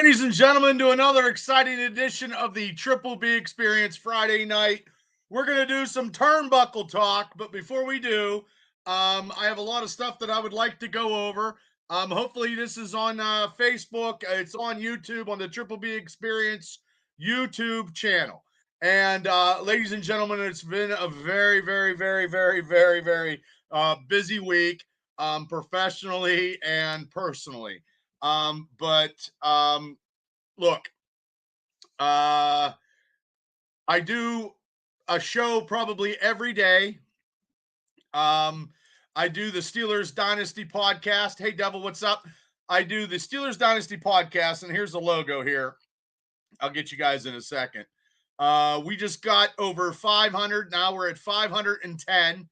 Ladies and gentlemen, to another exciting edition of the Triple B Experience Friday night. We're going to do some turnbuckle talk, but before we do, I have a lot of stuff that I would like to go over. Hopefully, this is on Facebook. It's on YouTube on the Triple B Experience YouTube channel. And ladies and gentlemen, it's been a very, very, very, very, very, very busy week, professionally and personally. But look, uh, I do a show probably every day. Um, I do the Steelers Dynasty podcast. Hey, Devil, what's up? I do the Steelers Dynasty podcast, and here's the logo here. I'll get you guys in a second. We just got over 500. Now we're at 510.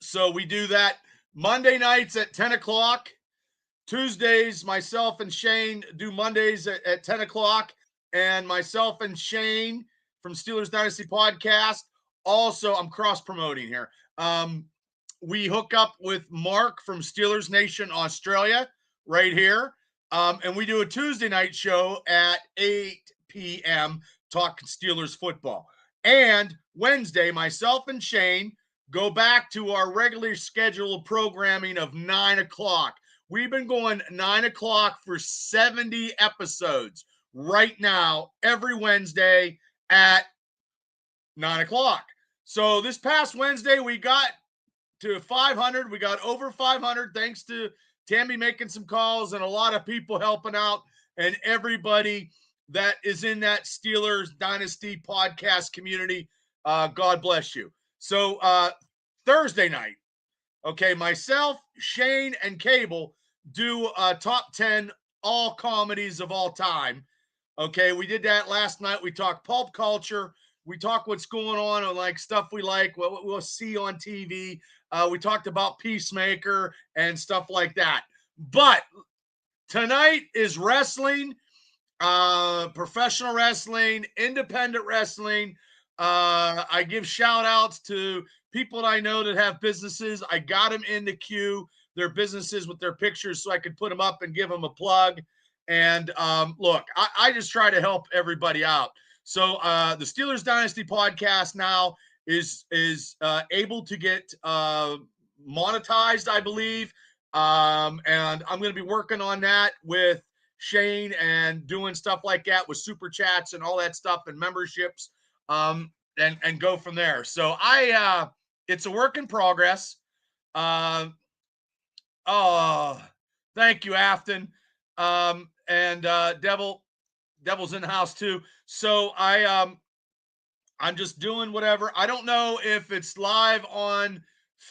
So we do that Monday nights at 10 o'clock. Tuesdays, myself and Shane do Mondays at 10 o'clock. And myself and Shane from Steelers Dynasty Podcast. Also, I'm cross-promoting here. We hook up with Mark from Steelers Nation Australia right here. And we do a Tuesday night show at 8 p.m. talking Steelers football. And Wednesday, myself and Shane go back to our regular scheduled programming of 9 o'clock. We've been going 9 o'clock for 70 episodes right now, every Wednesday at 9 o'clock. So this past Wednesday, we got to 500. We got over 500 thanks to Tammy making some calls and a lot of people helping out and everybody that is in that Steelers Dynasty podcast community. God bless you. So Thursday night, okay, myself, Shane, and Cable do top 10 all comedies of all time. Okay, we did that last night. We talked pulp culture. We talked what's going on like stuff we like, what we'll see on TV. We talked about Peacemaker and stuff like that. But tonight is wrestling, professional wrestling, independent wrestling. I give shout outs to people that I know that have businesses. I got them in the queue, their businesses with their pictures so I could put them up and give them a plug. And look, I just try to help everybody out. So the Steelers Dynasty podcast now is able to get monetized, I believe. And I'm going to be working on that with Shane and doing stuff like that with super chats and all that stuff and memberships. And go from there. So it's a work in progress. Oh, thank you, Afton. And Devil's in the house too. So I'm just doing whatever. I don't know if it's live on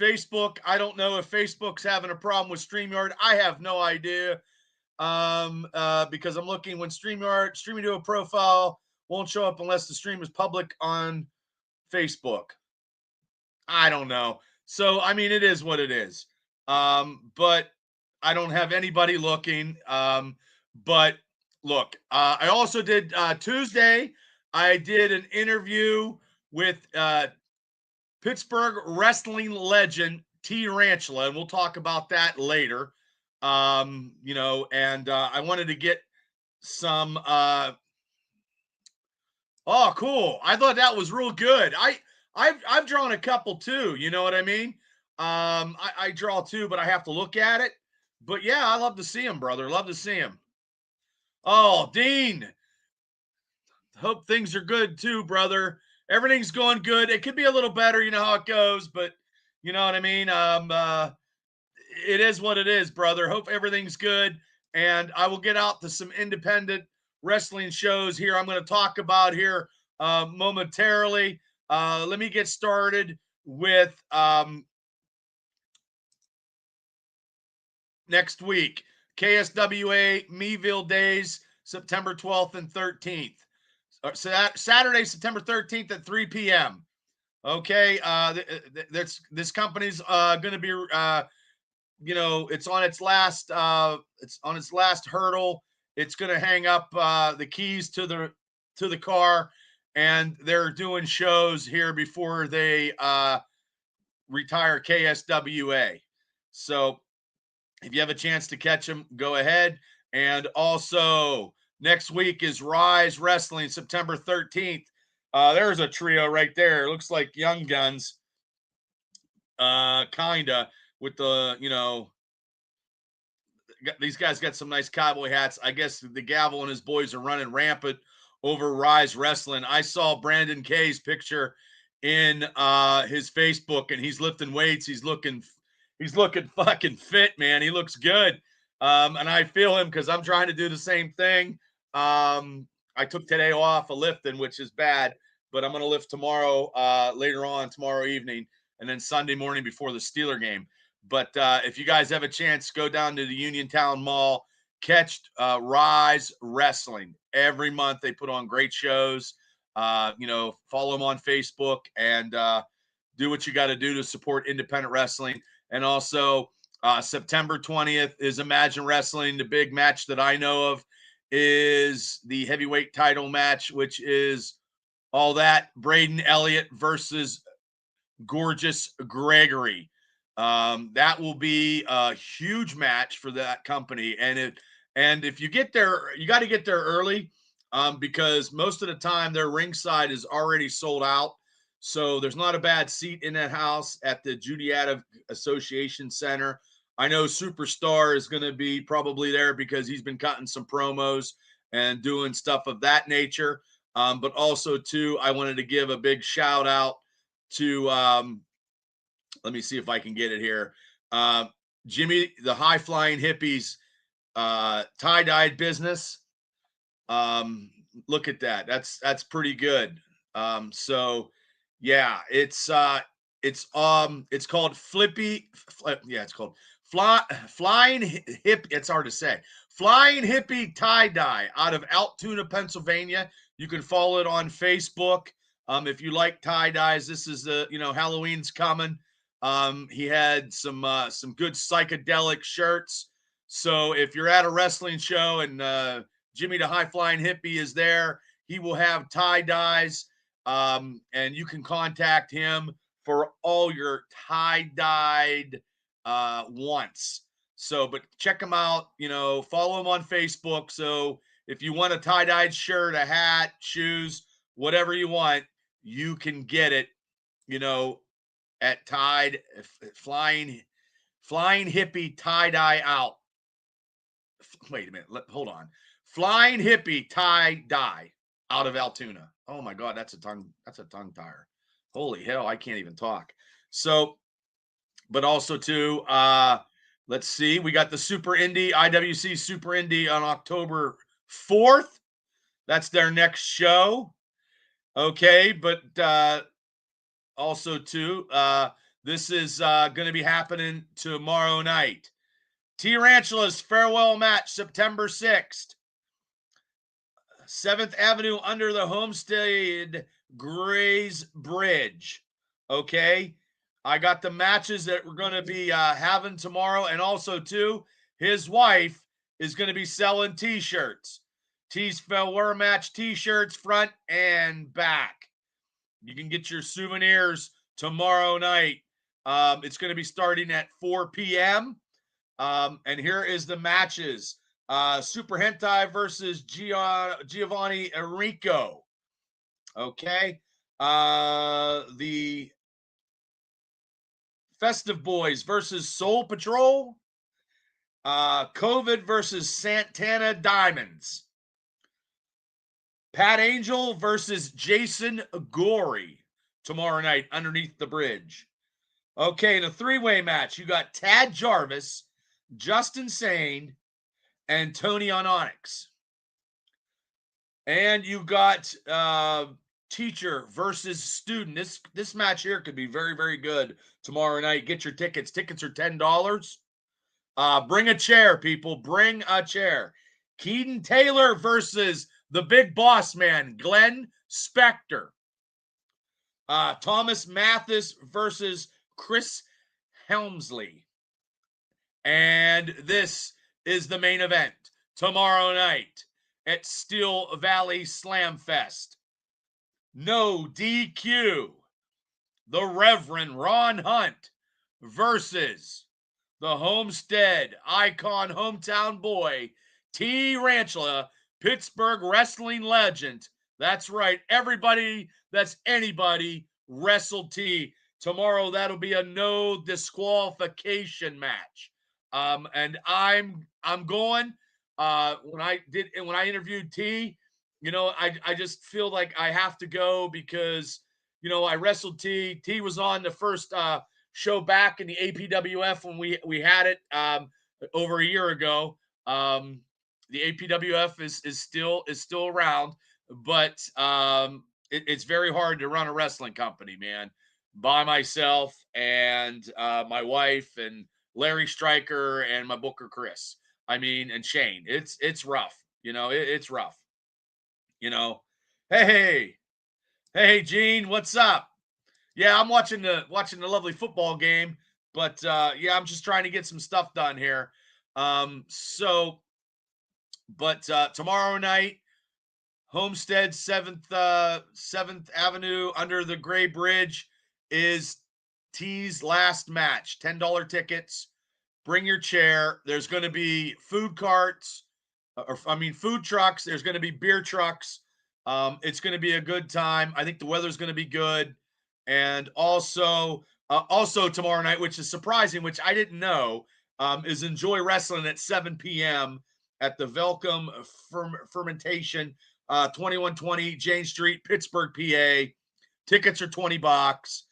Facebook. I don't know if Facebook's having a problem with StreamYard. I have no idea. Because I'm looking when streaming to a profile won't show up unless the stream is public on Facebook. I don't know. So, I mean, it is what it is. But I don't have anybody looking. But look, I also did Tuesday. I did an interview with Pittsburgh wrestling legend T. Ranchula, and we'll talk about that later. And I wanted to get some oh, cool. I thought that was real good. I've drawn a couple too, you know what I mean? I draw two, but I have to look at it. But yeah, I love to see him, brother. Love to see him. Oh, Dean. Hope things are good too, brother. Everything's going good. It could be a little better, you know how it goes, but you know what I mean? It is what it is, brother. Hope everything's good. And I will get out to some independent wrestling shows here I'm going to talk about here momentarily. Let me get started with next week. KSWA Meeville Days, September 12th and 13th. So that Saturday, September 13th at 3 p.m. Okay. This company's going to be it's on its last hurdle. It's going to hang up the keys to the car, and they're doing shows here before they retire KSWA. So if you have a chance to catch them, go ahead. And also next week is Rise Wrestling, September 13th. There's a trio right there. It looks like Young Guns, kinda, with the, these guys got some nice cowboy hats. I guess the Gavel and his boys are running rampant over Rise Wrestling. I saw Brandon Kay's picture in his Facebook, and he's lifting weights. He's looking fucking fit, man. He looks good. And I feel him because I'm trying to do the same thing. I took today off of lifting, which is bad, but I'm going to lift tomorrow, later on tomorrow evening, and then Sunday morning before the Steeler game. But if you guys have a chance, go down to the Uniontown Mall, catch Rise Wrestling. Every month they put on great shows. Follow them on Facebook and do what you got to do to support independent wrestling. And also, September 20th is Imagine Wrestling. The big match that I know of is the heavyweight title match, which is all that Braden Elliott versus Gorgeous Gregory. That will be a huge match for that company. And if you get there, you got to get there early, because most of the time their ringside is already sold out. So there's not a bad seat in that house at the Judiata Association Center. I know Superstar is going to be probably there because he's been cutting some promos and doing stuff of that nature. But also, too, I wanted to give a big shout out to, let me see if I can get it here. Jimmy, the High Flying Hippies tie-dyed business. Look at that. That's pretty good. So yeah, it's called Flippy. It's called Flying Hip. It's hard to say. Flying Hippie Tie-Dye out of Altoona, Pennsylvania. You can follow it on Facebook. If you like tie-dyes, this is Halloween's coming. He had some good psychedelic shirts. So if you're at a wrestling show and Jimmy the High Flying Hippie is there, he will have tie-dyes. And you can contact him for all your tie-dyed wants. So, but check him out, follow him on Facebook. So if you want a tie-dyed shirt, a hat, shoes, whatever you want, you can get it, at Tide Flying Hippie Tie-Dye out. Wait a minute. Hold on. Flying Hippie Tie-Dye out of Altoona. Oh my God, that's a tongue tire. Holy hell, I can't even talk. So, but also too, let's see, we got the Super Indy, IWC Super Indy on October 4th. That's their next show. Okay, but also too, this is going to be happening tomorrow night. Tarantula's farewell match, September 6th. 7th Avenue under the Homestead Grays Bridge. Okay. I got the matches that we're going to be having tomorrow. And also, too, his wife is going to be selling t-shirts. T's farewell match t-shirts front and back. You can get your souvenirs tomorrow night. It's going to be starting at 4 p.m. And here is the matches. Super Hentai versus Giovanni Enrico. Okay. The Festive Boys versus Soul Patrol. COVID versus Santana Diamonds. Pat Angel versus Jason Gorey tomorrow night underneath the bridge. Okay, in a three-way match, you got Tad Jarvis, Justin Sane, and Tony on Onyx. And you got teacher versus student. This match here could be very, very good tomorrow night. Get your tickets. Tickets are $10. Bring a chair, people. Bring a chair. Keaton Taylor versus the big boss man, Glenn Spector. Thomas Mathis versus Chris Helmsley. And this is the main event tomorrow night at Steel Valley Slam Fest. No DQ. The Reverend Ron Hunt versus the Homestead Icon Hometown Boy, T. Ranchula, Pittsburgh wrestling legend. That's right. Everybody that's anybody wrestled T. Tomorrow, that'll be a no disqualification match. And I'm going. When I interviewed T, I just feel like I have to go because I wrestled T. T was on the first show back in the APWF when we had it over a year ago. The APWF is still around, but it's very hard to run a wrestling company, man, by myself and my wife and Larry Stryker and my booker Chris. I mean, and Shane. It's rough. It's rough. Hey, Gene, what's up? Yeah, I'm watching the lovely football game, but yeah, I'm just trying to get some stuff done here. But tomorrow night, Homestead 7th Avenue under the Gray Bridge is T's last match. $10 tickets. Bring your chair. There's going to be food carts, food trucks. There's going to be beer trucks. It's going to be a good time. I think the weather's going to be good. And also tomorrow night, which is surprising, which I didn't know, is Enjoy Wrestling at 7 p.m. at the Velcom Fermentation, 2120 Jane Street, Pittsburgh, PA. Tickets are $20.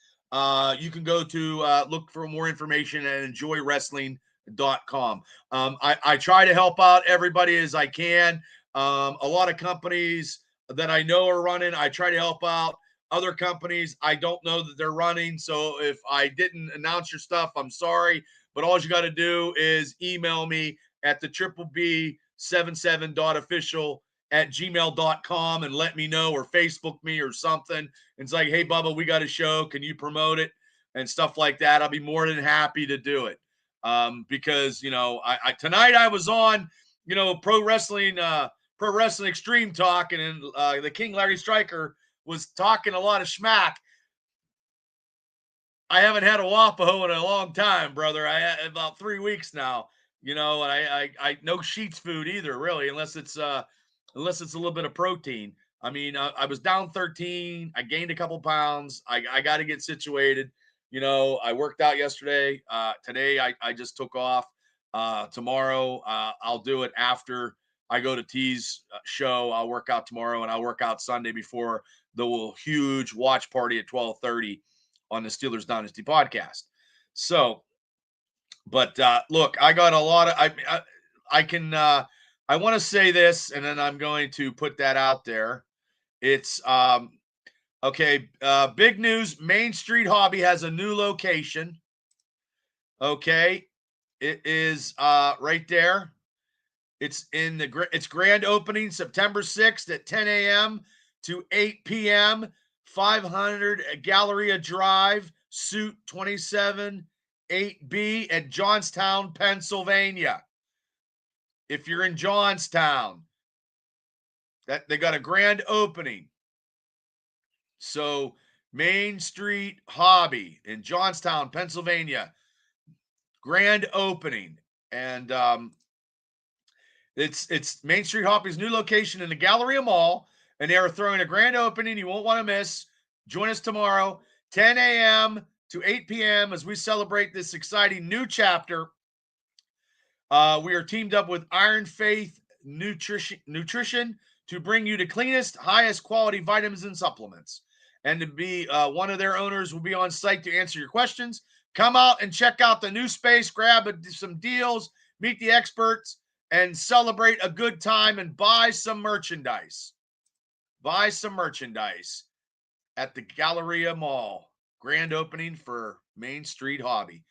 You can go to look for more information at enjoywrestling.com. I try to help out everybody as I can. A lot of companies that I know are running, I try to help out. Other companies, I don't know that they're running. So if I didn't announce your stuff, I'm sorry. But all you got to do is email me at the tripleb77.official@gmail.com and let me know, or Facebook me or something. It's like, hey, Bubba, we got a show. Can you promote it? And stuff like that. I'll be more than happy to do it. Because, tonight I was on, Pro Wrestling Extreme Talk, and the King Larry Stryker was talking a lot of schmack. I haven't had a Wapaho in a long time, brother. I had about 3 weeks now. And I no sheets food either, really, unless it's a little bit of protein. I mean, I was down 13. I gained a couple pounds. I got to get situated. I worked out yesterday. Today I just took off. Tomorrow I'll do it after I go to T's show. I'll work out tomorrow, and I'll work out Sunday before the huge watch party at 12:30 on the Steelers Dynasty podcast. So, but look, I got a lot of, I want to say this, and then I'm going to put that out there. It's, okay. Big news. Main Street Hobby has a new location. Okay. It is right there. It's it's grand opening September 6th at 10 a.m. to 8 p.m. 500 Galleria Drive, Suite 27, 8B at Johnstown, Pennsylvania. If you're in Johnstown, that they got a grand opening. So Main Street Hobby in Johnstown, Pennsylvania, grand opening. And it's Main Street Hobby's new location in the Galleria Mall, and they are throwing a grand opening you won't want to miss. Join us tomorrow, 10 a.m. to 8 p.m. as we celebrate this exciting new chapter. We are teamed up with Iron Faith Nutrition to bring you the cleanest, highest quality vitamins and supplements. And to be one of their owners will be on site to answer your questions. Come out and check out the new space, grab some deals, meet the experts, and celebrate a good time and buy some merchandise. Buy some merchandise at the Galleria Mall. Grand opening for Main Street Hobby.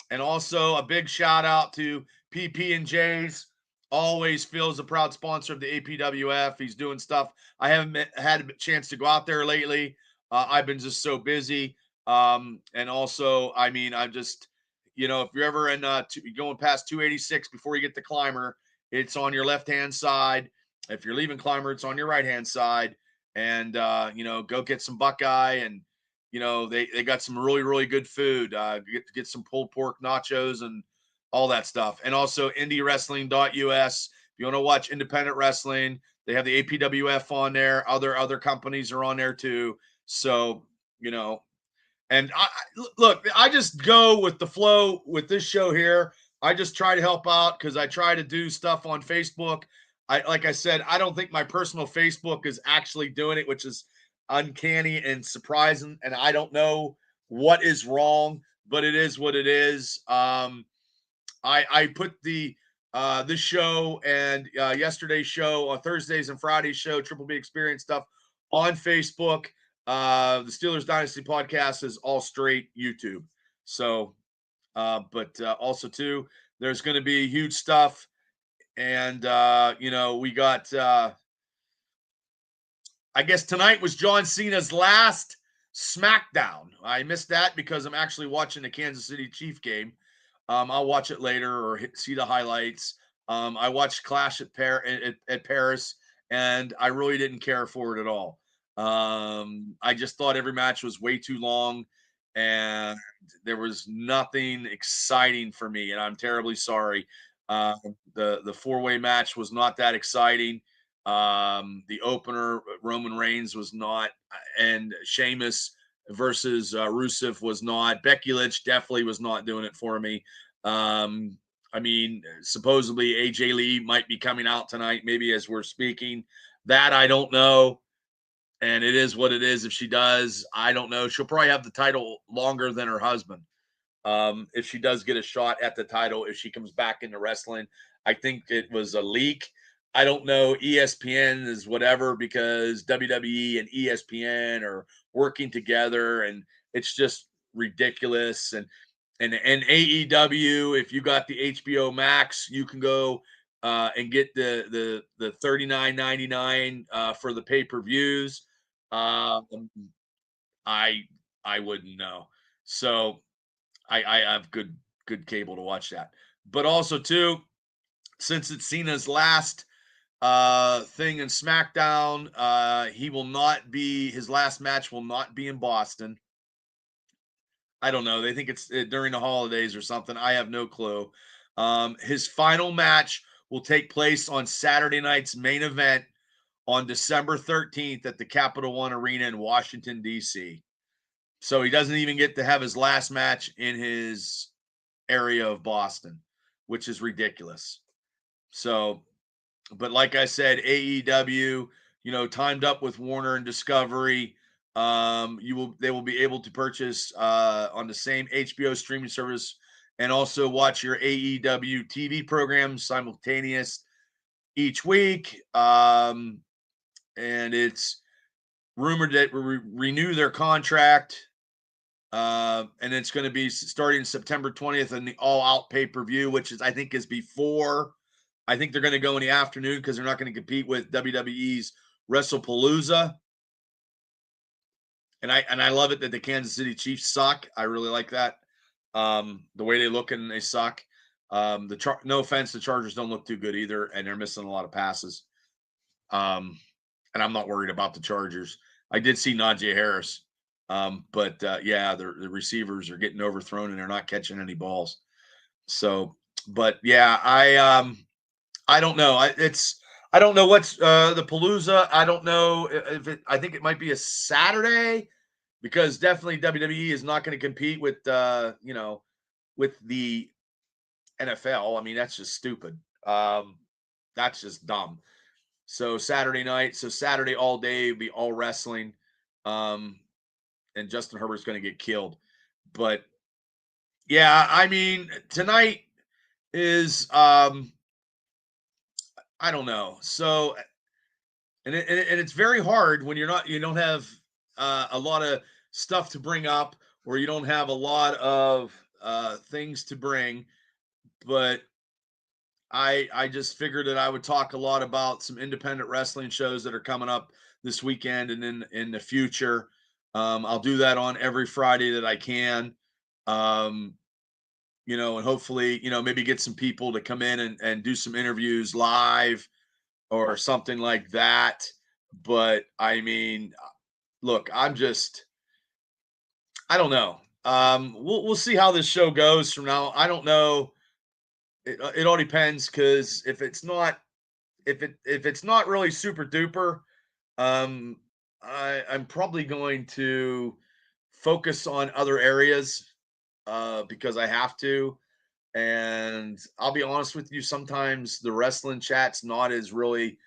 And also a big shout out to PP&J's. Always feels a proud sponsor of the APWF. He's doing stuff. I haven't had a chance to go out there lately. I've been just so busy. And also, I mean, I'm just, if you're ever in going past 286 before you get the Climber, it's on your left-hand side. If you're leaving Climber, it's on your right-hand side. And, go get some Buckeye, and, they got some really, really good food. Get some pulled pork nachos and all that stuff. And also indiewrestling.us, you want to watch independent wrestling, they have the APWF on there. Other companies are on there too. So, and look, I just go with the flow with this show here. I just try to help out because I try to do stuff on Facebook. Like I said, I don't think my personal Facebook is actually doing it, which is uncanny and surprising. And I don't know what is wrong, but it is what it is. I put the this show and yesterday's show on Thursdays and Fridays show, Triple B Experience stuff on Facebook. The Steelers Dynasty podcast is all straight YouTube. So, but also too, there's going to be huge stuff. And, we got, I guess tonight was John Cena's last SmackDown. I missed that because I'm actually watching the Kansas City Chief game. I'll watch it later or see the highlights. I watched Clash at Paris, and I really didn't care for it at all. I just thought every match was way too long, and there was nothing exciting for me, and I'm terribly sorry. The four-way match was not that exciting. The opener, Roman Reigns, was not, and Sheamus versus Rusev was not. Becky Lynch definitely was not doing it for me. I mean, supposedly AJ Lee might be coming out tonight, maybe as we're speaking. That I don't know. And it is what it is. If she does, I don't know. She'll probably have the title longer than her husband. If she does get a shot at the title, if she comes back into wrestling, I think it was a leak. I don't know. ESPN is whatever because WWE and ESPN are working together, and it's just ridiculous. And AEW, if you got the HBO Max, you can go and get the $39.99 for the pay-per-views. I wouldn't know. So I have good cable to watch that. But also too, since it's Cena's last thing in SmackDown, his last match will not be in Boston. I don't know. They think it's during the holidays or something. I have no clue. His final match will take place on Saturday night's main event on December 13th at the Capital One Arena in Washington, D.C. So he doesn't even get to have his last match in his area of Boston, which is ridiculous. So, but like I said, AEW, timed up with Warner and Discovery. They will be able to purchase on the same HBO streaming service and also watch your AEW TV programs simultaneous each week. And it's rumored that we renew their contract. And it's going to be starting September 20th in the All Out pay-per-view, which I think is before. I think they're going to go in the afternoon because they're not going to compete with WWE's WrestlePalooza. And I love it that the Kansas City Chiefs suck. I really like that. The way they look and they suck. No offense, the Chargers don't look too good either, and they're missing a lot of passes. And I'm not worried about the Chargers. I did see Najee Harris. But the receivers are getting overthrown and they're not catching any balls. So, but yeah, I don't know. I don't know what's the Palooza. I don't know I think it might be a Saturday because definitely WWE is not going to compete with with the NFL. I mean, that's just stupid. That's just dumb. So Saturday night, Saturday all day would be all wrestling. And Justin Herbert's going to get killed. But yeah, I mean, tonight is I don't know. So and it's very hard when you don't have a lot of stuff to bring up or you don't have a lot of things to bring. But I just figured that I would talk a lot about some independent wrestling shows that are coming up this weekend and in the future. I'll do that on every Friday that I can. And hopefully, maybe get some people to come in and do some interviews live or something like that. But I mean, look, I don't know. We'll see how this show goes from now. I don't know. It all depends because if it's not if it's not really super duper, I'm probably going to focus on other areas because I have to. And I'll be honest with you, sometimes the wrestling chat's not as really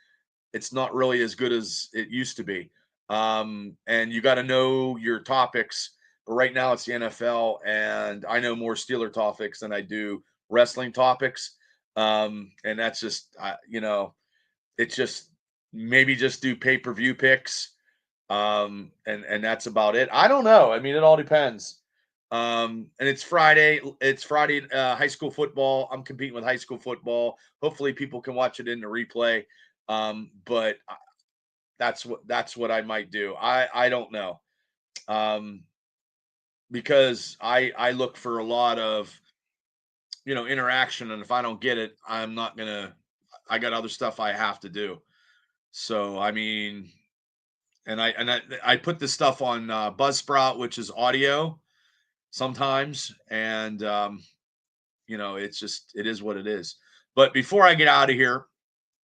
it's not really as good as it used to be. And you got to know your topics. But right now it's the NFL, and I know more Steeler topics than I do wrestling topics. And that's just, it's just maybe just do pay per view picks. And that's about it. I don't know. I mean, it all depends. And it's Friday. It's Friday. High school football. I'm competing with high school football. Hopefully, people can watch it in the replay. But that's what I might do. I don't know. Because I look for a lot of interaction, and if I don't get it, I'm not gonna. I got other stuff I have to do. So I mean, and I put this stuff on Buzzsprout, which is audio sometimes, and it's just it is what it is. But before I get out of here,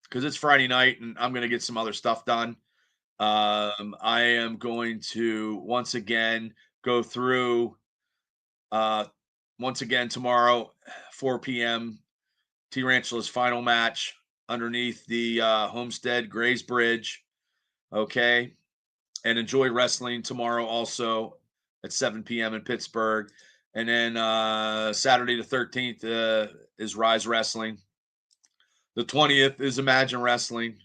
because it's Friday night and I'm gonna get some other stuff done. I am going to once again go through once again tomorrow, 4 p.m. T Ranchula's final match underneath the Homestead Grays Bridge. Okay. And enjoy wrestling tomorrow also at 7 p.m. in Pittsburgh. And then Saturday the 13th is Rise Wrestling. The 20th is Imagine Wrestling.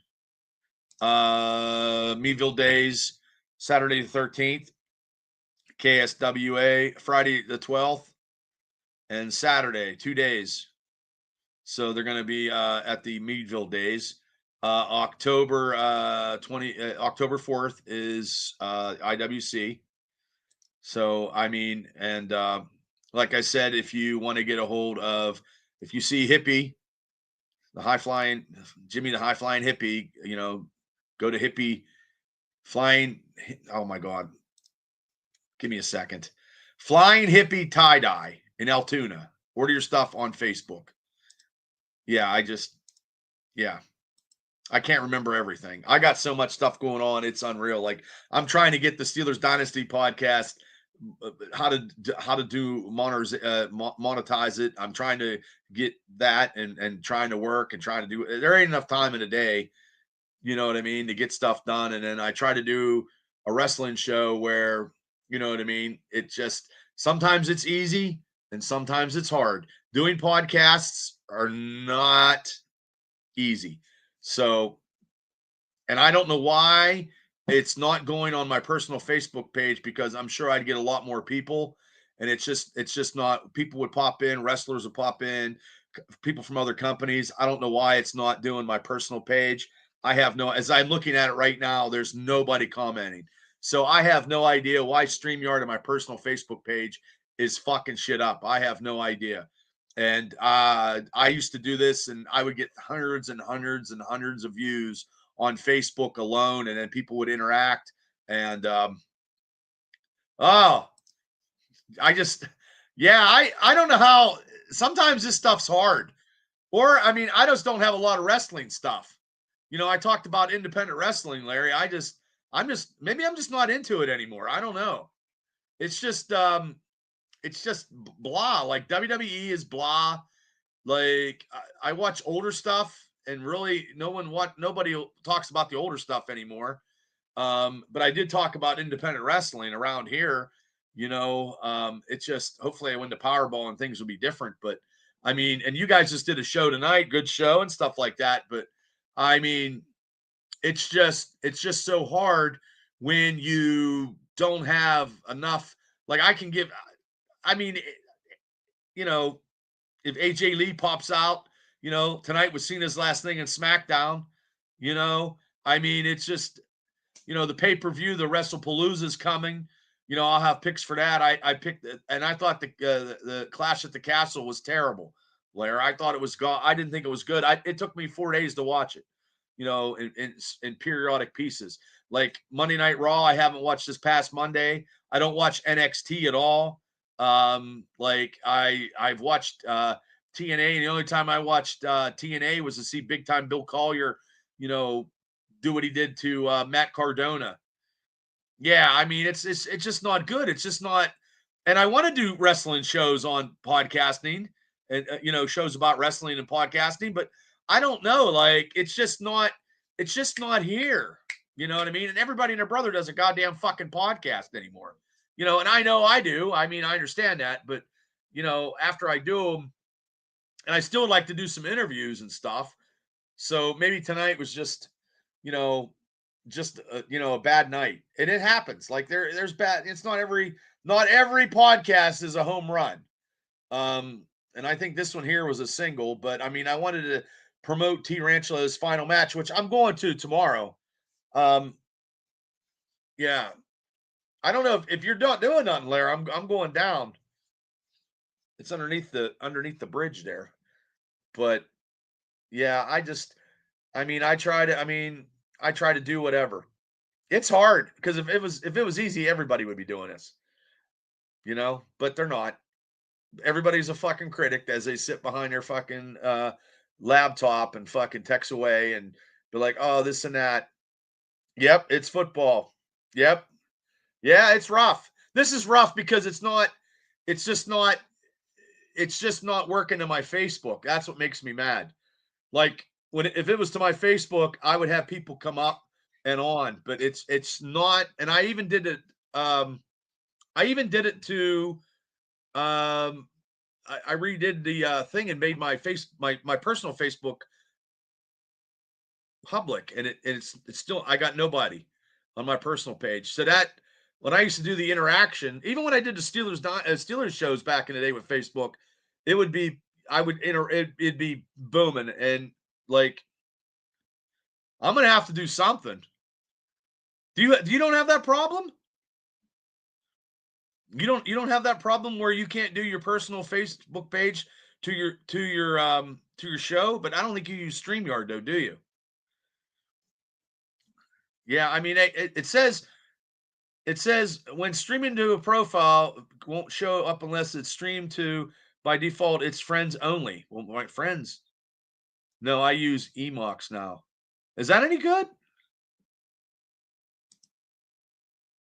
Meadville Days, Saturday the 13th. KSWA, Friday the 12th. And Saturday, 2 days. So they're going to be at the Meadville Days. October 4th is IWC. So I mean, and like I said, if you want to get a hold of, if you see Hippie, the high flying Jimmy, the high flying hippie, go to Hippie Flying. Oh my God, give me a second. Flying Hippie Tie Dye in Altoona. Order your stuff on Facebook. Yeah, I can't remember everything. I got so much stuff going on. It's unreal. Like I'm trying to get the Steelers Dynasty podcast, how to do monetize it. I'm trying to get that and trying to work and trying to do it. There ain't enough time in a day, you know what I mean, to get stuff done. And then I try to do a wrestling show where, you know what I mean? It just, sometimes it's easy and sometimes it's hard. Doing podcasts are not easy. So, and I don't know why it's not going on my personal Facebook page, because I'm sure I'd get a lot more people. And it's just not, people would pop in, wrestlers would pop in, people from other companies. I don't know why it's not doing my personal page. As I'm looking at it right now, there's nobody commenting. So I have no idea why StreamYard and my personal Facebook page is fucking shit up. I have no idea. And I used to do this and I would get hundreds and hundreds and hundreds of views on Facebook alone. And then people would interact. And, I don't know how, sometimes this stuff's hard. Or, I mean, I just don't have a lot of wrestling stuff. I talked about independent wrestling, Larry. Maybe I'm just not into it anymore. I don't know. It's just blah. Like WWE is blah. Like I watch older stuff, and really nobody talks about the older stuff anymore. But I did talk about independent wrestling around here. It's just, hopefully I win the Powerball and things will be different. But I mean, and you guys just did a show tonight, good show and stuff like that. But I mean, it's just so hard when you don't have enough. Like I mean, if AJ Lee pops out, tonight was Cena's last thing in SmackDown, I mean, it's just, the pay-per-view, the WrestlePalooza is coming. I'll have picks for that. I picked it, and I thought the Clash at the Castle was terrible, Blair. I thought it was I didn't think it was good. It took me 4 days to watch it, in periodic pieces. Like Monday Night Raw, I haven't watched this past Monday. I don't watch NXT at all. Like I've watched TNA, and the only time I watched TNA was to see Big Time Bill Collier do what he did to Matt Cardona. Yeah, I mean, it's just not good. It's just not. And I want to do wrestling shows on podcasting and shows about wrestling and podcasting, but I don't know. Like, it's just not. It's just not here. You know what I mean? And everybody and their brother does a goddamn fucking podcast anymore. And I know I do. I mean, I understand that, but after I do them, and I still like to do some interviews and stuff. So maybe tonight was just, you know, a bad night, and it happens. Like there's bad. It's not every podcast is a home run. And I think this one here was a single, but I mean, I wanted to promote T Ranchula's final match, which I'm going to tomorrow. Yeah, I don't know if you're not doing nothing, Larry. I'm going down. It's underneath the bridge there, but yeah, I try to do whatever. It's hard because if it was easy, everybody would be doing this, but they're not. Everybody's a fucking critic as they sit behind their fucking laptop and fucking text away and be like, oh, this and that. Yep, it's football. Yep. Yeah, it's rough. This is rough because it's just not working to my Facebook. That's what makes me mad. Like if it was to my Facebook, I would have people come up and on, but it's not. And I even did it. To. I redid the thing and made my personal Facebook public, and it's still, I got nobody on my personal page. So that when I used to do the interaction, even when I did the Steelers shows back in the day with Facebook, it would be it'd be booming, and like I'm gonna have to do something. Do you don't have that problem? You don't have that problem where you can't do your personal Facebook page to your show, but I don't think you use StreamYard though, do you? Yeah, I mean it says when streaming to a profile won't show up unless it's streamed to by default it's friends only. Well, my friends. No, I use Emox now. Is that any good?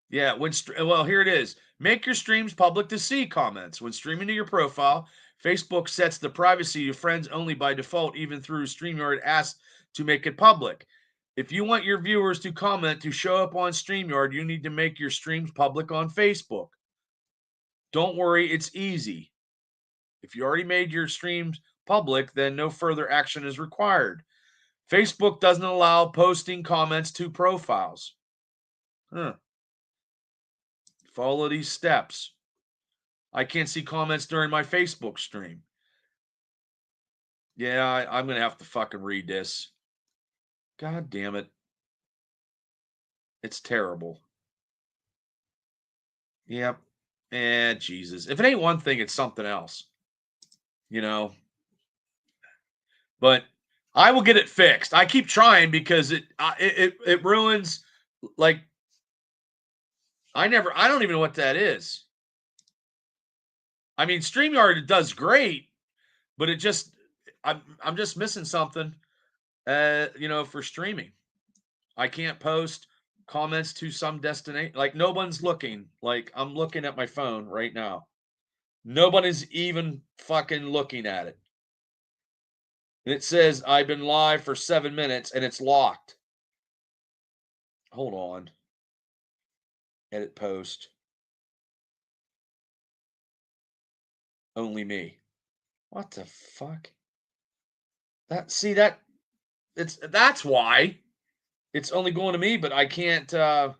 Yeah, well, here it is. Make your streams public to see comments. When streaming to your profile, Facebook sets the privacy of friends only by default, even through StreamYard asks to make it public. If you want your viewers to comment to show up on StreamYard, you need to make your streams public on Facebook. Don't worry, it's easy. If you already made your streams public, then no further action is required. Facebook doesn't allow posting comments to profiles. Follow these steps. I can't see comments during my Facebook stream. Yeah, I'm going to have to fucking read this. God damn it. It's terrible. Yep. Jesus. If it ain't one thing, it's something else. But I will get it fixed. I keep trying because it ruins, like, I don't even know what that is. I mean, StreamYard does great, but I'm just missing something, for streaming. I can't post comments to some destination. Like, no one's looking. Like, I'm looking at my phone right now. Nobody's even fucking looking at it. And it says I've been live for 7 minutes and it's locked. Hold on. Edit post. Only me. What the fuck? That's why it's only going to me, but I can't. Oh,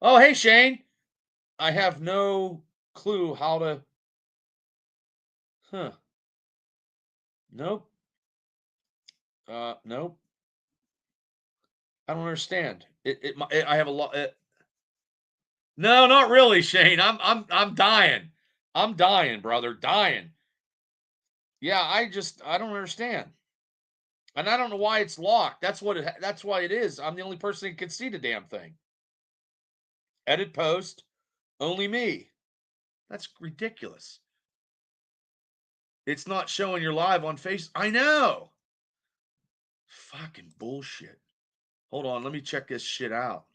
hey, Shane. I have no clue how to. Huh. Nope. Nope. I don't understand. I have a lot. No, not really, Shane. I'm dying. I'm dying, brother. Dying. Yeah, I don't understand. And I don't know why it's locked. That's why it is. I'm the only person that can see the damn thing. Edit post, only me. That's ridiculous. It's not showing you're live on Facebook. I know. Fucking bullshit. Hold on, let me check this shit out.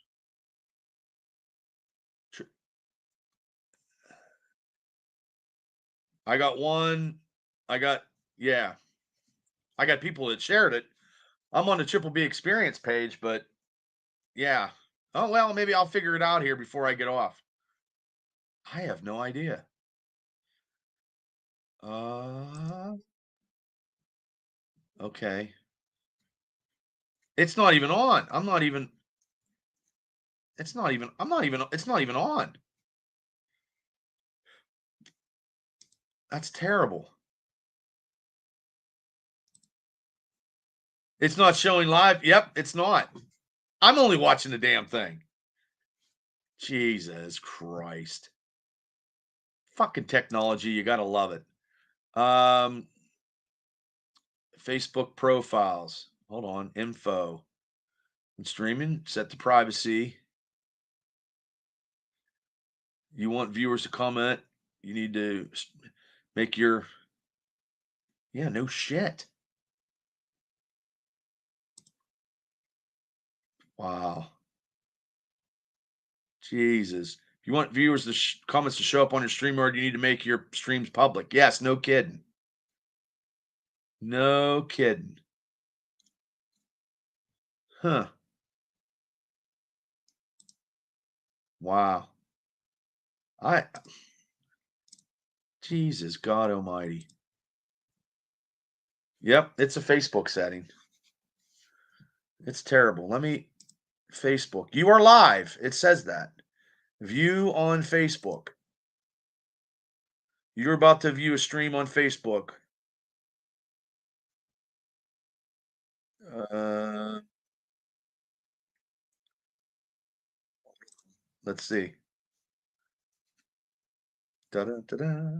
I got one. Yeah. I got people that shared it. I'm on the Triple B Experience page, but yeah. Oh, well, maybe I'll figure it out here before I get off. I have no idea. Okay. It's not even on. I'm not even on. That's terrible. It's not showing live. Yep, it's not. I'm only watching the damn thing. Jesus Christ. Fucking technology, you gotta love it. Facebook profiles. Hold on. Info. And streaming, set to privacy. You want viewers to comment, you need to make your yeah, no shit. Wow. Jesus. If you want viewers to comments to show up on your stream, or you need to make your streams public. Yes, no kidding. No kidding. Huh. Wow. Jesus God Almighty. Yep, it's a Facebook setting. It's terrible. Facebook. You are live. It says that. View on Facebook. You're about to view a stream on Facebook. Let's see. Da-da-da-da.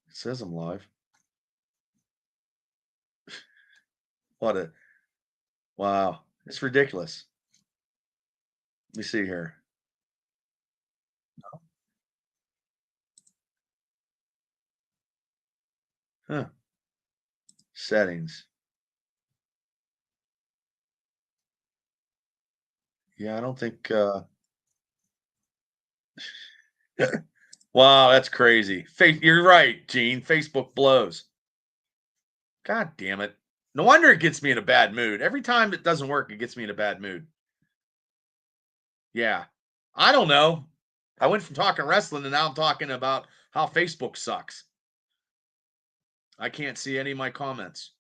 It says I'm live. Wow. It's ridiculous. Let me see here. Huh. Settings. Yeah, I don't think wow, that's crazy. You're right, Gene. Facebook blows. God damn it. No wonder it gets me in a bad mood. Every time it doesn't work, it gets me in a bad mood. Yeah. I don't know. I went from talking wrestling to now I'm talking about how Facebook sucks. I can't see any of my comments.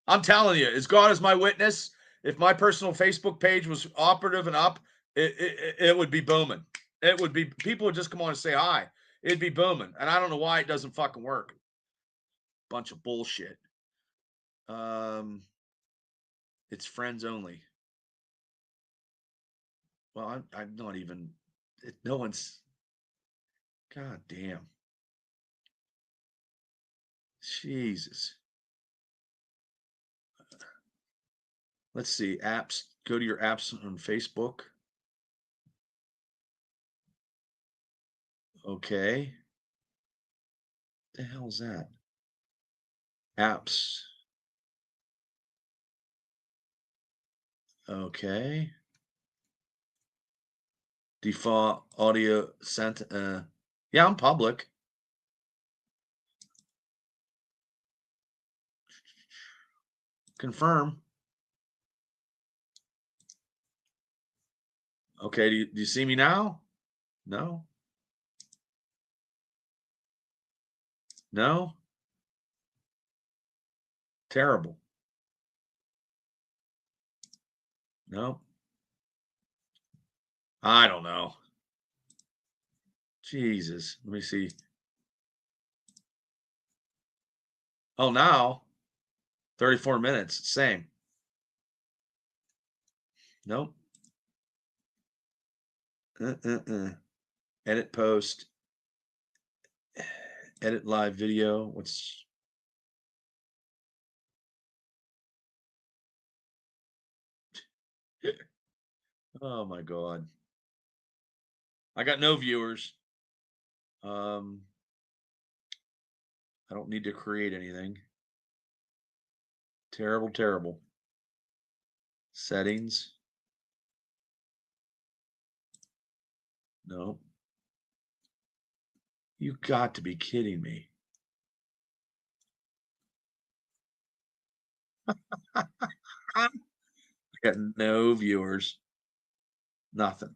I'm telling you, as God is my witness, if my personal Facebook page was operative and up, it would be booming. It would be, people would just come on and say hi. It'd be booming. And I don't know why it doesn't fucking work. Bunch of bullshit. It's friends only. Well, I'm not even, no one's, God damn. Jesus. Let's see. Apps. Go to your apps on Facebook. Okay. What the hell is that? Apps. Okay. Default audio sent. Yeah, I'm public. Confirm. Okay. Do you see me now? No. No. Terrible. No. I don't know. Jesus. Let me see. Oh, now 34 minutes. Same. Nope. Edit post. Edit live video. Oh my God. I got no viewers. I don't need to create anything. Terrible, terrible. Settings. No. You got to be kidding me. I got no viewers. Nothing.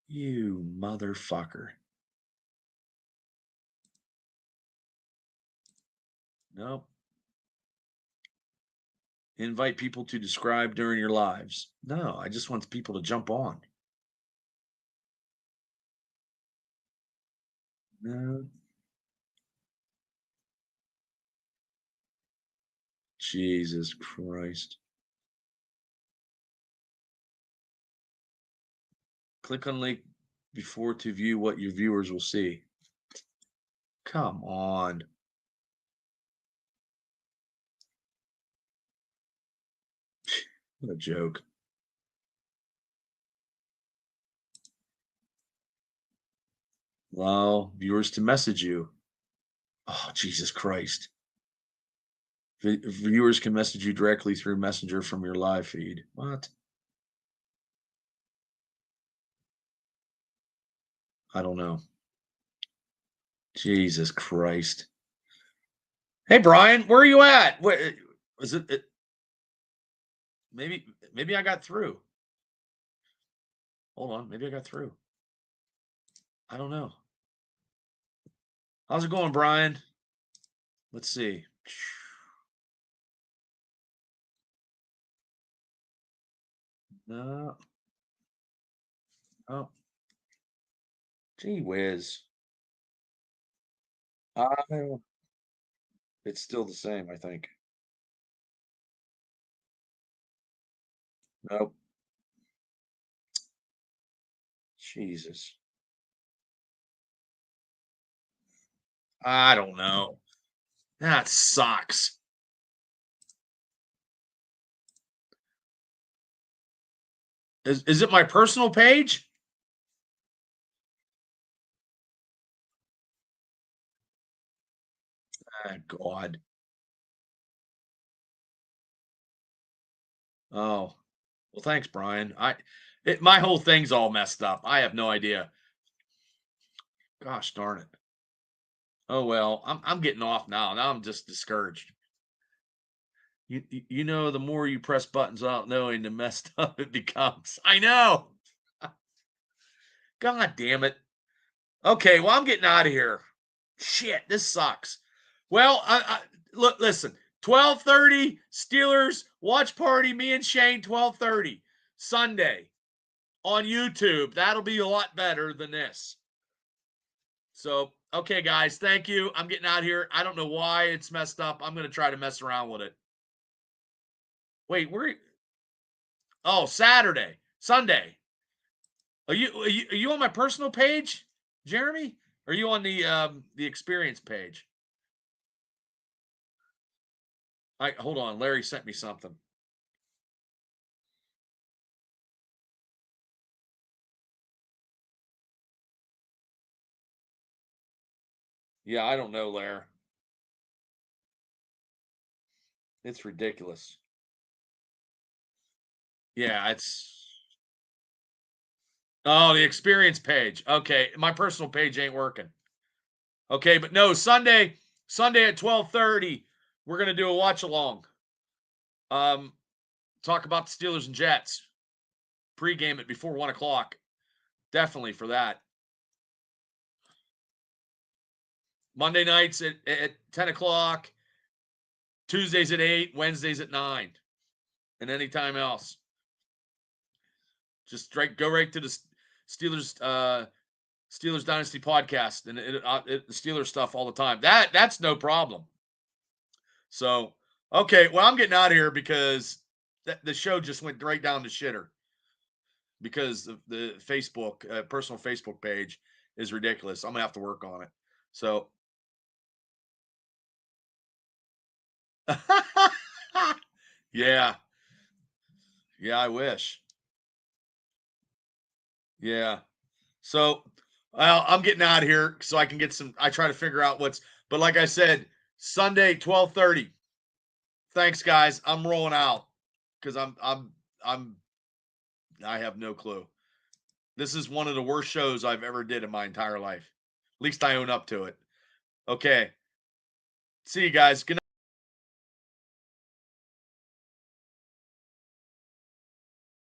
You motherfucker. Nope. Invite people to describe during your lives. No, I just want people to jump on. No. Jesus Christ. Click on link before to view what your viewers will see. Come on. What a joke. Allow viewers to message you. Oh, Jesus Christ. Viewers can message you directly through Messenger from your live feed. What? I don't know. Jesus Christ. Hey, Brian, where are you at? What was it? Maybe I got through. Hold on. Maybe I got through. I don't know. How's it going, Brian? Let's see. No. Oh. Gee whiz. It's still the same, I think. Nope. Jesus. I don't know. That sucks. Is it my personal page? Ah, God. Oh. Well, thanks, Brian. My whole thing's all messed up. I have no idea. Gosh darn it. Oh well, I'm getting off now. Now I'm just discouraged. You know, the more you press buttons out knowing, the messed up it becomes. I know. God damn it. Okay, well, I'm getting out of here. Shit, this sucks. Well, look, listen. 12:30 Steelers watch party. Me and Shane 12:30 Sunday on YouTube. That'll be a lot better than this. So, okay, guys, thank you. I'm getting out of here. I don't know why it's messed up. I'm going to try to mess around with it. Wait, oh, Saturday, Sunday. Are you on my personal page, Jeremy? Or are you on the experience page? Hold on. Larry sent me something. Yeah, I don't know, Larry. It's ridiculous. Yeah, the experience page. Okay, my personal page ain't working. Okay, but no, Sunday at 12:30, we're gonna do a watch along. Talk about the Steelers and Jets. Pre-game it before 1:00. Definitely for that. Monday nights at 10:00. Tuesdays at 8, Wednesdays at 9, and anytime else. Just go right to the Steelers Dynasty podcast and the Steelers stuff all the time. That's no problem. So, okay, well, I'm getting out of here because the show just went right down the shitter because of the Facebook personal Facebook page is ridiculous. I'm gonna have to work on it. So, yeah, I wish. Yeah. So, well, I'm getting out of here so I can get some. I try to figure out But like I said, Sunday, 12:30. Thanks, guys. I'm rolling out because I have no clue. This is one of the worst shows I've ever did in my entire life. At least I own up to it. Okay. See you guys. Good night.